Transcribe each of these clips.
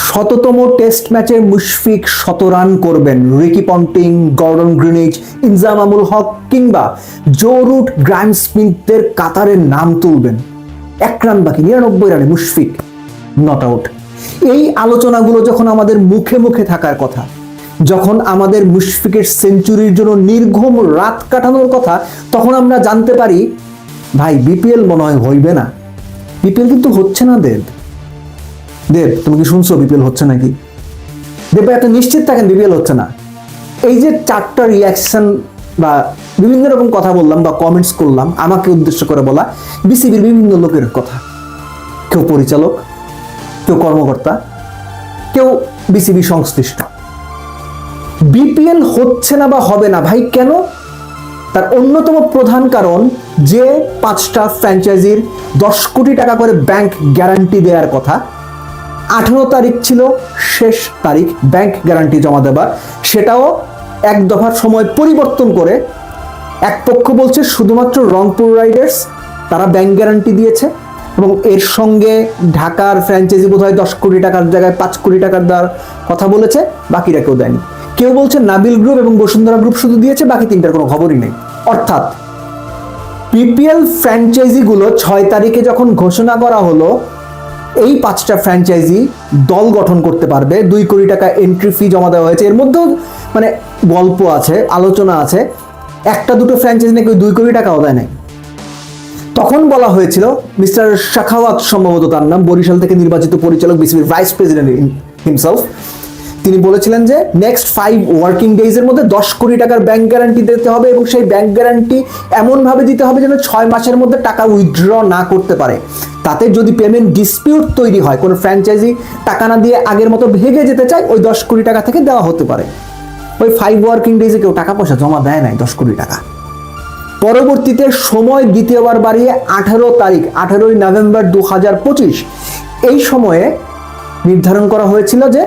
শততম টেস্ট ম্যাচে মুশফিক 100 রান করবেন, Ricky Ponting, Gordon Greenidge, Inzamamul Haq কিংবা জো রুট, গ্রাইম স্মিথদের কাতারের নাম তুলবেন। 1 রান বাকি, 99 রানে মুশফিক নট আউট। এই আলোচনাগুলো যখন আমাদের মুখে মুখে থাকার কথা, যখন আমাদের মুশফিকের সেঞ্চুরির জন্য নির্ঘুম রাত কাটানোর কথা, তখন আমরা জানতে পারি ভাই বিপিএল মনে হয় হইবে না। বিপিএল কিন্তু হচ্ছে না। দেব, তুমি কি শুনছো বিপিএল হচ্ছে নাকি? দেব ভাই, এত নিশ্চিত থাকেন বিপিএল হচ্ছে না? এই যে 4টা রিয়াকশন বা বিভিন্ন রকম কথা বললাম বা কমেন্টস করলাম, আমাকে উদ্দেশ্য করে বলা বিসিবির বিভিন্ন লোকের কথা, কেউ পরিচালক, কেউ কর্মকর্তা, কেউ বিসিবি সংশ্লিষ্ট। বিপিএল হচ্ছে না বা হবে না ভাই, কেন? তার অন্যতম প্রধান কারণ যে 5টা ফ্র্যাঞ্চাইজির 10 কোটি টাকা করে ব্যাংক গ্যারান্টি দেওয়ার কথা, 18 তারিখ ছিল শেষ তারিখ ব্যাংক গ্যারান্টি জমা দেবার, সেটাও এক দফার সময় পরিবর্তন করে এক পক্ষ বলছে শুধুমাত্র রংপুর রাইডার্স তারা ব্যাংক গ্যারান্টি দিয়েছে, এবং এর সঙ্গে ঢাকার ফ্র্যাঞ্চাইজি বোধহয় 10 কোটি টাকার জায়গায় 5 কোটি টাকার দেওয়ার কথা বলেছে, বাকিরা কেউ দেয়নি। কেউ বলছে নাবিল গ্রুপ এবং বসুন্ধরা গ্রুপ শুধু দিয়েছে, বাকি 3টার কোনো খবরই নেই। অর্থাৎ বিপিএল ফ্র্যাঞ্চাইজিগুলো 6 তারিখে যখন ঘোষণা করা হলো এই 5টা ফ্র্যাঞ্চাইজি দল গঠন করতে পারবে, 2 কোটি টাকা এন্ট্রি ফি জমা দেওয়া হয়েছে, এর মধ্যেও মানে গল্প আছে, আলোচনা আছে, 1-2 ফ্র্যাঞ্চাইজি নাকি 2 কোটি টাকাও দেয় নাই। তখন বলা হয়েছিল, মিস্টার শাখাওয়াত সম্ভবত তার নাম, বরিশাল থেকে নির্বাচিত পরিচালক, বিসিবির ভাইস প্রেসিডেন্ট হিমসেলফ, তিনি বলেছিলেন যে নেক্সট 5 ওয়ার্কিং ডেজের মধ্যে 10 কোটি টাকার ব্যাংক গ্যারান্টি দিতে হবে, এবং সেই ব্যাংক গ্যারান্টি এমনভাবে দিতে হবে যেন 6 মাসের মধ্যে টাকা উইথড্র না করতে পারে। তাতে যদি পেমেন্ট ডিসপিউট তৈরি হয়, কোনো ফ্র্যাঞ্চাইজি টাকা না দিয়ে আগের মতো ভেঙে যেতে চায়, ওই 10 কোটি টাকা থেকে দেওয়া হতে পারে। ওই 5 ওয়ার্কিং ডেজে কেউ টাকা পয়সা জমা দেয় নাই 10 কোটি টাকা। পরবর্তীতে সময় দ্বিতীয়বার বাড়িয়ে 18 তারিখ 18ই নভেম্বর 2025 এই সময়ে নির্ধারণ করা হয়েছিল যে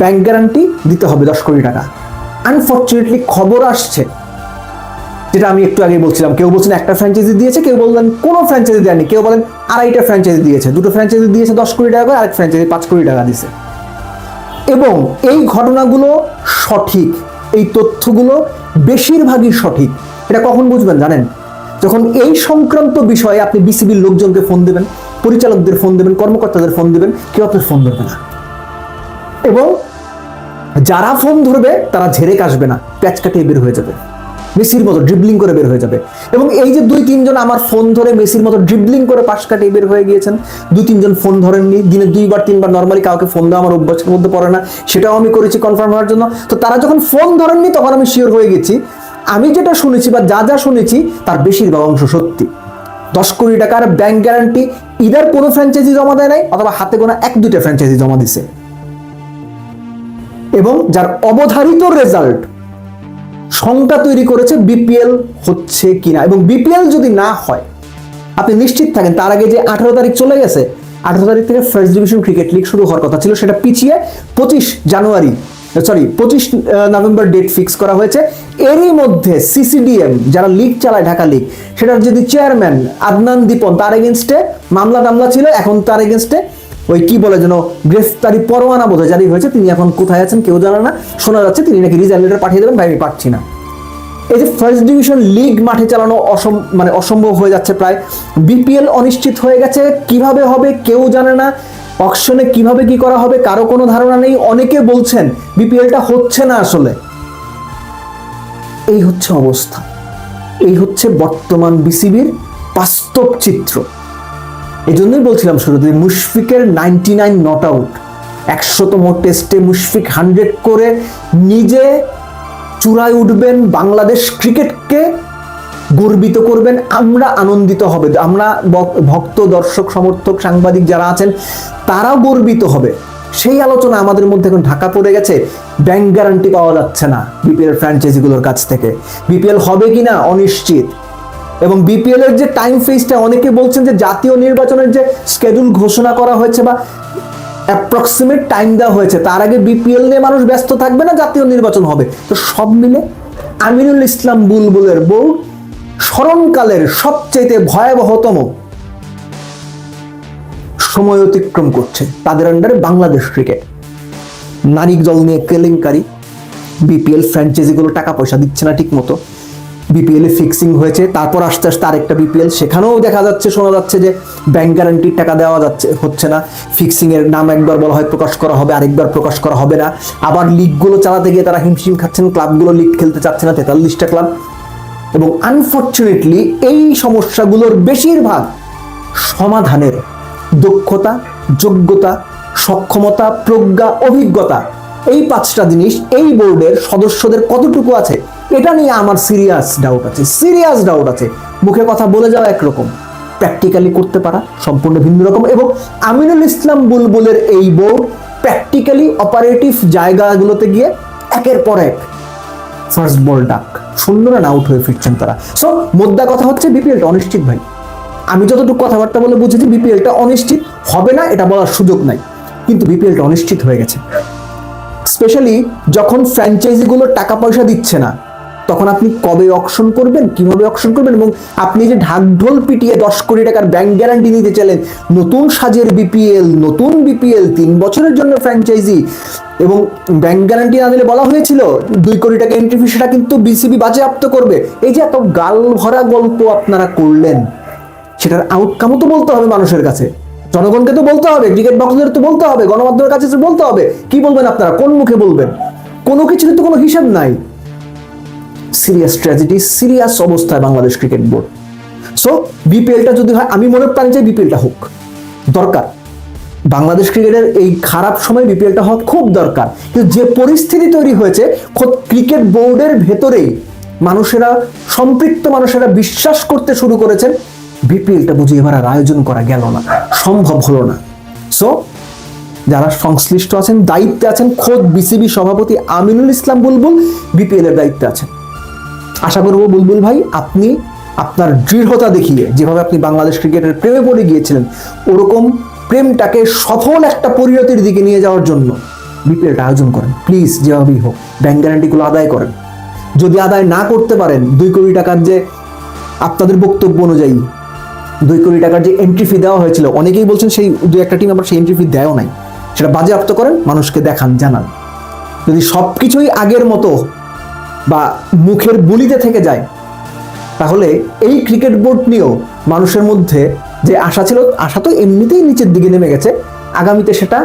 ব্যাংক গ্যারান্টি দিতে হবে 10 কোটি টাকা। আনফরচুনেটলি খবর আসছে, যেটা আমি একটু আগে বলছিলাম, কেউ বলছেন 1টা ফ্র্যাঞ্চাইজি দিয়েছে, কেউ বললেন কোনো ফ্র্যাঞ্চাইজি দেয়নি, কেউ বলেন 2.5টা ফ্র্যাঞ্চাইজি দিয়েছে, 2টো ফ্র্যাঞ্চাইজি দিয়েছে 10 কোটি টাকা করে, আরেক ফ্র্যাঞ্চাইজি 5 কোটি টাকা দিয়েছে। এবং এই ঘটনাগুলো সঠিক, এই তথ্যগুলো বেশিরভাগই সঠিক। এটা কখন বুঝবেন জানেন? যখন এই সংক্রান্ত বিষয়ে আপনি বিসিবির লোকজনকে ফোন দেবেন, পরিচালকদের ফোন দেবেন, কর্মকর্তাদের ফোন দেবেন, কেউ আপনার ফোন ধরবে না, এবং যারা ফোন ধরবে তারা ঝেড়ে কাশবে না, প্যাচ কাটিয়ে বের হয়ে যাবে, মেসির মতো ড্রিবলিং করে বের হয়ে যাবে। এবং এই যে 2-3 জন আমার ফোন ধরে মেসির মতো ড্রিবলিং করে পাশ কাটিয়ে বের হয়ে গিয়েছেন, 2-3 জন ফোন ধরেননি, দিনে 2-3 বার নর্মালি কাউকে ফোন দেওয়া আমার অভ্যাসের মধ্যে পড়ে না, সেটাও আমি করেছি কনফার্ম হওয়ার জন্য। তো তারা যখন ফোন ধরেননি তখন আমি শিওর হয়ে গেছি আমি যেটা শুনেছি বা যা শুনেছি তার বেশিরভাগ অংশ সত্যি। 10 কোটি টাকার ব্যাংক গ্যারান্টি ইদার কোনো ফ্র্যাঞ্চাইজি জমা দেয় নাই, অথবা হাতে গোনা 1-2টা ফ্র্যাঞ্চাইজি জমা দিছে, এবং যার অবধারিত রেজাল্ট সংখ্যা তৈরি করেছে বিপিএল হচ্ছে কিনা। এবং বিপিএল যদি না হয়, আপনি নিশ্চিত থাকেন তার আগে যে 18 তারিখ চলে গেছে, 18 তারিখ থেকে ফার্স্ট ডিভিশন ক্রিকেট লিগ শুরু হওয়ার কথা ছিল, সেটা পিছিয়ে 25 নভেম্বর ডেট ফিক্স করা হয়েছে। এরই মধ্যে সিসিডিএম যারা লিগ চালায়, ঢাকা লিগ, সেটার যদি চেয়ারম্যান আদনান দীপন, তার এগেনস্টে মামলা টামলা ছিল, এখন তার এগেনস্টে ওই কি বলে যেন গ্রেফতারি পরোয়ানা বোধহয় জারি হয়েছে। তিনি এখন কোথায় আছেন কেউ জানে না, শোনা যাচ্ছে তিনি নাকি রিজাইন লেটার পাঠিয়ে দেবেন, ভাই আমি পাচ্ছি না। এই যে ফার্স্ট ডিভিশন লিগ মাঠে চালানো অসম্ভব হয়ে যাচ্ছে প্রায়। বিপিএল অনিশ্চিত হয়ে গেছে, কিভাবে হবে কেউ জানে না, অকশনে কিভাবে কি করা হবে কারো কোনো ধারণা নেই। অনেকে বলছেন বিপিএলটা হচ্ছে না আসলে। এই হচ্ছে অবস্থা, এই হচ্ছে বর্তমান বিসিবির বাস্তব চিত্র। এই জন্যই বলছিলাম শুরুতে মুশফিকের 99 নট আউট, 100তম টেস্টে মুশফিক 100 করে নিজে চূড়ায় উঠবেন, বাংলাদেশ ক্রিকেটকে গর্বিত করবেন, আমরা আনন্দিত হবে, আমরা ভক্ত, দর্শক, সমর্থক, সাংবাদিক যারা আছেন তারাও গর্বিত হবে। সেই আলোচনা আমাদের মধ্যে এখন ঢাকা পড়ে গেছে। ব্যাংক গ্যারান্টি পাওয়া যাচ্ছে না বিপিএল ফ্র্যাঞ্চাইজিগুলোর কাছ থেকে, বিপিএল হবে কিনা অনিশ্চিত। এবং বিপিএল এর যে টাইম ফেজটা, অনেকে বলছেন যে জাতীয় নির্বাচনের যে স্কেডিউল ঘোষণা করা হয়েছে বা অ্যাপ্রক্সিমেট টাইম দেওয়া হয়েছে, তার আগে বিপিএল নিয়ে মানুষ ব্যস্ত থাকবে না, জাতীয় নির্বাচন হবে। তো সব মিলে আমিনুল ইসলাম বুলবুলের বউ স্মরণকালের সবচেয়ে ভয়াবহতম সময় অতিক্রম করছে, তাদের আন্ডারে বাংলাদেশ ক্রিকেট। নারী দল নিয়ে কেলেঙ্কারি, বিপিএল ফ্র্যাঞ্চাইজিগুলো টাকা পয়সা দিচ্ছে না ঠিক মতো, বিপিএল এ ফিক্সিং হয়েছে, তারপর আস্তে আস্তে আরেকটা বিপিএল, সেখানেও দেখা যাচ্ছে, শোনা যাচ্ছে যে ব্যাংক গ্যারান্টির টাকা দেওয়া হচ্ছে না, ফিক্সিং এর নাম একবার বলা হয় প্রকাশ করা হবে, আরেকবার প্রকাশ করা হবে না, আবার লিগগুলো চালাতে গিয়ে তারা হিমশিম খাচ্ছেন, ক্লাবগুলো লিগ খেলতে চাচ্ছে না, 43টা ক্লাব। এবং আনফর্চুনেটলি এই সমস্যাগুলোর বেশিরভাগ সমাধানের দক্ষতা, যোগ্যতা, সক্ষমতা, প্রজ্ঞা, অভিজ্ঞতা, এই 5টা জিনিস এই বোর্ডের সদস্যদের কতটুকু আছে এটা নিয়ে আমার সিরিয়াস ডাউট আছে। মুখে কথা বলে যাওয়া একরকম, প্র্যাকটিক্যালি করতে পারা সম্পূর্ণ ভিন্ন রকম। এবং আমিনুল ইসলাম বুলবুলের এই বোর্ড প্র্যাকটিক্যালি অপারেটিভ জায়গাগুলোতে গিয়ে একের পর এক ফার্স্ট বল ডাক, 0 রান আউট হয়ে ফিরছেন তারা। সো মোদ্দা কথা হচ্ছে বিপিএলটা অনিশ্চিত ভাই। আমি যতটুকু কথাবার্তা বলে বুঝেছি বিপিএলটা অনিশ্চিত হবে না এটা বলার সুযোগ নাই, কিন্তু বিপিএলটা অনিশ্চিত হয়ে গেছে। স্পেশালি যখন ফ্র্যাঞ্চাইজিগুলো টাকা পয়সা দিচ্ছে না, তখন আপনি কবে অকশন করবেন, কিভাবে অকশন করবেন, এবং আপনি যে ঢাকঢোল পিটিয়ে 10 কোটি টাকার ব্যাংক গ্যারান্টি নিতে চাইলেন, নতুন সাজের বিপিএল, 3 বছরের জন্য ফ্র্যাঞ্চাইজি, এবং ব্যাংক গ্যারান্টি না দিলে বলা হয়েছিল 2 কোটি টাকা এন্ট্রি ফি, সেটা কিন্তু বিসিবি বাজেয়াপ্ত করবে। এই যে এত গাল ভরা গল্প আপনারা করলেন, সেটার আউটকামও তো বলতে হবে মানুষের কাছে, জনগণকে তো বলতে হবে, ক্রিকেট ভক্তদের তো বলতে হবে, গণমাধ্যমের কাছে তো বলতে হবে। কি বলবেন আপনারা, কোন মুখে বলবেন? কোনো কিছুর তো কোনো হিসাব নাই। সিরিয়াস ট্র্যাজেডি, সিরিয়াস অবস্থায় বাংলাদেশ ক্রিকেট বোর্ড। সো বিপিএলটা যদি হয়, আমি মনে প্রাণ চাই বিপিএলটা হোক, দরকার। বাংলাদেশ ক্রিকেটের এই খারাপ সময় বিপিএলটা হওয়া খুব দরকার। কিন্তু যে পরিস্থিতি তৈরি হয়েছে, খোদ ক্রিকেট বোর্ডের ভেতরেই মানুষেরা, সম্পৃক্ত মানুষেরা বিশ্বাস করতে শুরু করেছেন বিপিএলটা বুঝি এবার আর আয়োজন করা গেল না, সম্ভব হলো না। সো যারা সংশ্লিষ্ট আছেন, দায়িত্বে আছেন, খোদ বিসিবি সভাপতি আমিনুল ইসলাম বুলবুল বিপিএল এর দায়িত্বে আছেন। আশা করবো বুলবুল ভাই, আপনি আপনার দৃঢ়তা দেখিয়ে, যেভাবে আপনি বাংলাদেশ ক্রিকেটের প্রেমে পড়ে গিয়েছিলেন, ওরকম প্রেমটাকে সফল একটা পরিণতির দিকে নিয়ে যাওয়ার জন্য বিপিএলটা আয়োজন করেন প্লিজ। যেভাবেই হোক ব্যাংক গ্যারান্টিগুলো আদায় করেন। যদি আদায় না করতে পারেন, 2 কোটি টাকার যে আপনাদের বক্তব্য অনুযায়ী 2 কোটি টাকার যে এন্ট্রি ফি দেওয়া হয়েছিল, অনেকেই বলছেন সেই 2-1টা টিম আবার সেই এন্ট্রি ফি দেওয়া নাই, সেটা বাজেয়াপ্ত করেন, মানুষকে দেখান, জানান। যদি সবকিছুই আগের মতো বা মুখের বুলিতে থেকে যায়, তাহলে এই ক্রিকেট বোর্ড নিয়েও মানুষের মধ্যে যে আশা ছিল, আশা তো এমনিতেই নিচের দিকে নেমে গেছে, আগামীতে সেটা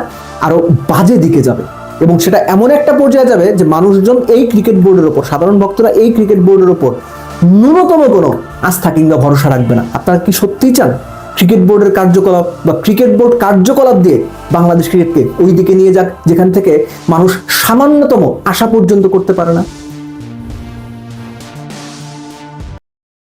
আরো বাজে দিকে যাবে। এবং সেটা এমন একটা পর্যায়ে যাবে যে মানুষজন এই ক্রিকেট বোর্ডের ওপর, সাধারণ ভক্তরা এই ক্রিকেট বোর্ডের ওপর ন্যূনতম কোনো আস্থা কিংবা ভরসা রাখবে না। আপনারা কি সত্যিই চান ক্রিকেট বোর্ডের কার্যকলাপ বা ক্রিকেট বোর্ড কার্যকলাপ দিয়ে বাংলাদেশ ক্রিকেটকে ওই দিকে নিয়ে যাক যেখান থেকে মানুষ সামান্যতম আশা পর্যন্ত করতে পারে না?